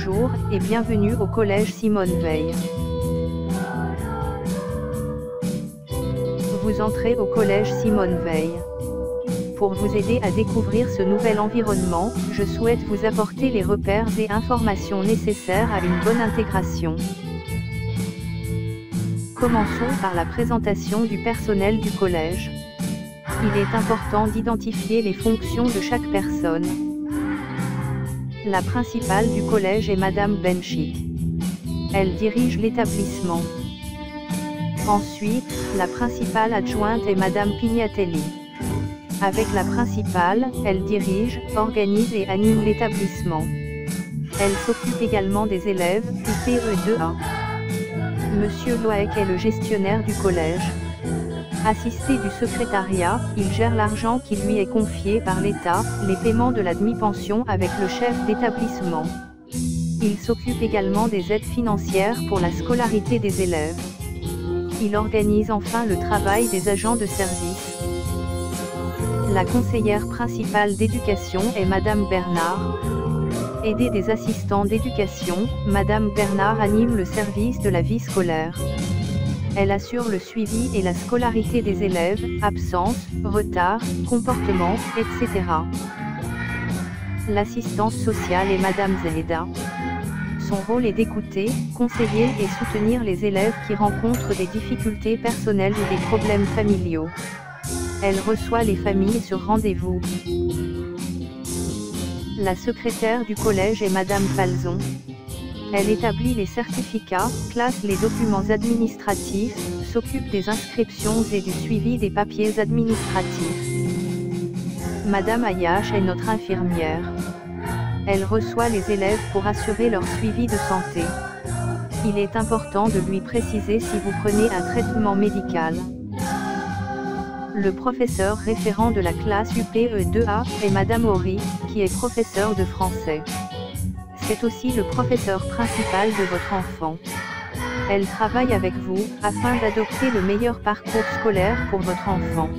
Bonjour et bienvenue au collège Simone Veil. Vous entrez au collège Simone Veil. Pour vous aider à découvrir ce nouvel environnement, je souhaite vous apporter les repères et informations nécessaires à une bonne intégration. Commençons par la présentation du personnel du collège. Il est important d'identifier les fonctions de chaque personne. La principale du collège est Madame Benchik. Elle dirige l'établissement. Ensuite, la principale adjointe est Madame Pignatelli. Avec la principale, elle dirige, organise et anime l'établissement. Elle s'occupe également des élèves, UPE2A. Monsieur Loaec est le gestionnaire du collège. Assisté du secrétariat, il gère l'argent qui lui est confié par l'État, les paiements de la demi-pension avec le chef d'établissement. Il s'occupe également des aides financières pour la scolarité des élèves. Il organise enfin le travail des agents de service. La conseillère principale d'éducation est Madame Bernard. Aidée des assistants d'éducation, Madame Bernard anime le service de la vie scolaire. Elle assure le suivi et la scolarité des élèves, absences, retards, comportements, etc. L'assistance sociale est Madame Zeda. Son rôle est d'écouter, conseiller et soutenir les élèves qui rencontrent des difficultés personnelles ou des problèmes familiaux. Elle reçoit les familles sur rendez-vous. La secrétaire du collège est Madame Falzon. Elle établit les certificats, classe les documents administratifs, s'occupe des inscriptions et du suivi des papiers administratifs. Madame Ayache est notre infirmière. Elle reçoit les élèves pour assurer leur suivi de santé. Il est important de lui préciser si vous prenez un traitement médical. Le professeur référent de la classe UPE2A est Madame Horry, qui est professeure de français. C'est aussi le professeur principal de votre enfant. Elle travaille avec vous, afin d'adopter le meilleur parcours scolaire pour votre enfant.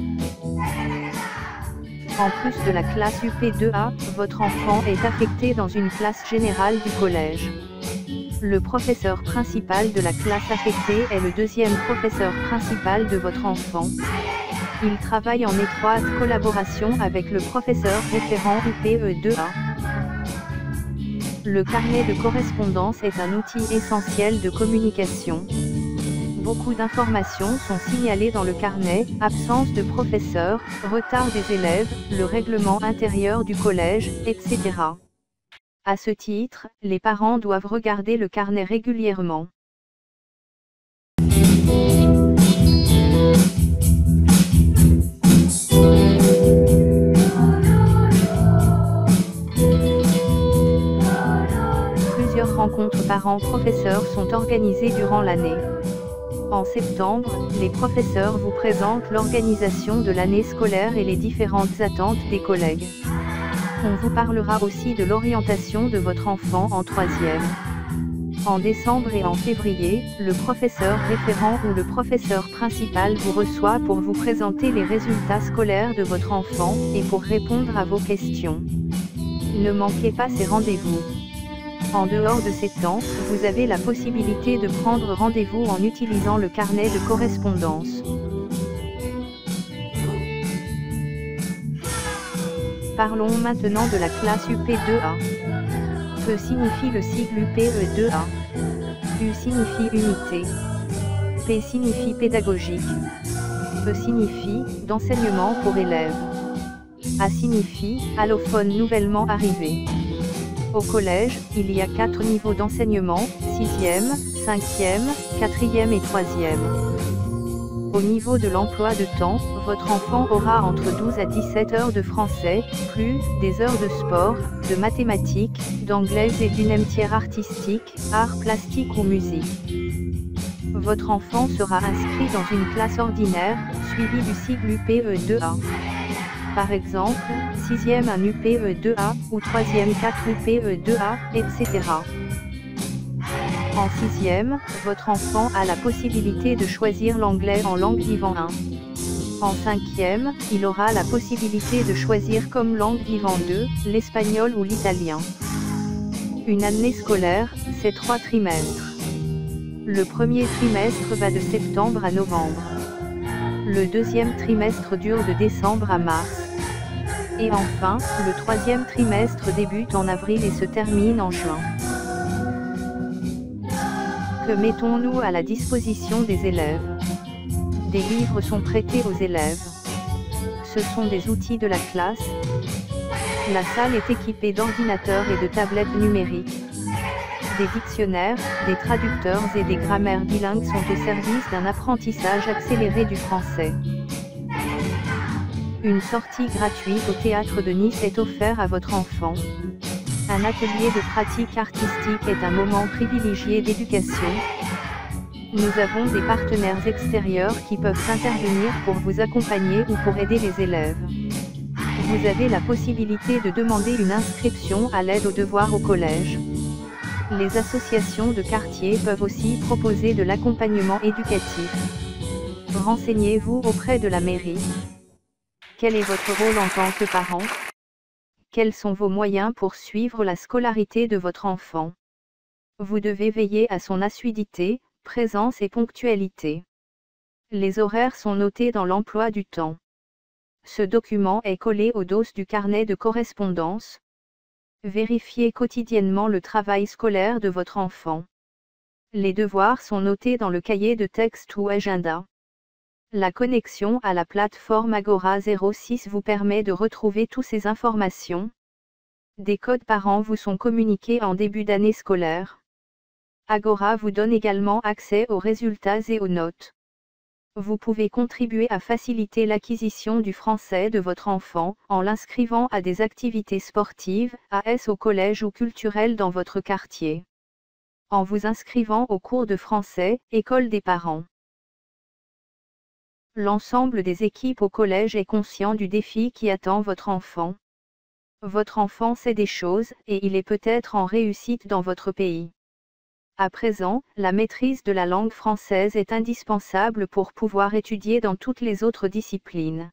En plus de la classe UP2A, votre enfant est affecté dans une classe générale du collège. Le professeur principal de la classe affectée est le deuxième professeur principal de votre enfant. Il travaille en étroite collaboration avec le professeur référent UPE2A. Le carnet de correspondance est un outil essentiel de communication. Beaucoup d'informations sont signalées dans le carnet, absence de professeurs, retard des élèves, le règlement intérieur du collège, etc. À ce titre, les parents doivent regarder le carnet régulièrement. Plusieurs rencontres parents-professeurs sont organisées durant l'année. En septembre, les professeurs vous présentent l'organisation de l'année scolaire et les différentes attentes des collègues. On vous parlera aussi de l'orientation de votre enfant en troisième. En décembre et en février, le professeur référent ou le professeur principal vous reçoit pour vous présenter les résultats scolaires de votre enfant et pour répondre à vos questions. Ne manquez pas ces rendez-vous. En dehors de ces temps, vous avez la possibilité de prendre rendez-vous en utilisant le carnet de correspondance. Parlons maintenant de la classe UP2A. Que signifie le sigle UPE2A? U signifie unité. P signifie pédagogique. E signifie d'enseignement pour élèves. A signifie allophone nouvellement arrivé. Au collège, il y a 4 niveaux d'enseignement, 6e, 5e, 4e et 3e. Au niveau de l'emploi de temps, votre enfant aura entre 12 à 17 heures de français, plus des heures de sport, de mathématiques, d'anglais et d'une matière artistique, arts plastiques ou musique. Votre enfant sera inscrit dans une classe ordinaire, suivie du sigle UPE2A. Par exemple, 6e un UPE2A, ou 3e 4 UPE2A, etc. En 6e, votre enfant a la possibilité de choisir l'anglais en langue vivant 1. En 5e, il aura la possibilité de choisir comme langue vivant 2, l'espagnol ou l'italien. Une année scolaire, c'est 3 trimestres. Le premier trimestre va de septembre à novembre. Le deuxième trimestre dure de décembre à mars. Et enfin, le troisième trimestre débute en avril et se termine en juin. Que mettons-nous à la disposition des élèves? Des livres sont prêtés aux élèves. Ce sont des outils de la classe. La salle est équipée d'ordinateurs et de tablettes numériques. Des dictionnaires, des traducteurs et des grammaires bilingues sont au service d'un apprentissage accéléré du français. Une sortie gratuite au théâtre de Nice est offerte à votre enfant. Un atelier de pratique artistique est un moment privilégié d'éducation. Nous avons des partenaires extérieurs qui peuvent intervenir pour vous accompagner ou pour aider les élèves. Vous avez la possibilité de demander une inscription à l'aide aux devoirs au collège. Les associations de quartier peuvent aussi proposer de l'accompagnement éducatif. Renseignez-vous auprès de la mairie. Quel est votre rôle en tant que parent? Quels sont vos moyens pour suivre la scolarité de votre enfant? Vous devez veiller à son assiduité, présence et ponctualité. Les horaires sont notés dans l'emploi du temps. Ce document est collé au dos du carnet de correspondance. Vérifiez quotidiennement le travail scolaire de votre enfant. Les devoirs sont notés dans le cahier de texte ou agenda. La connexion à la plateforme Agora 06 vous permet de retrouver toutes ces informations. Des codes parents vous sont communiqués en début d'année scolaire. Agora vous donne également accès aux résultats et aux notes. Vous pouvez contribuer à faciliter l'acquisition du français de votre enfant, en l'inscrivant à des activités sportives, AS au collège ou culturelles dans votre quartier. En vous inscrivant au cours de français, école des parents. L'ensemble des équipes au collège est conscient du défi qui attend votre enfant. Votre enfant sait des choses, et il est peut-être en réussite dans votre pays. À présent, la maîtrise de la langue française est indispensable pour pouvoir étudier dans toutes les autres disciplines.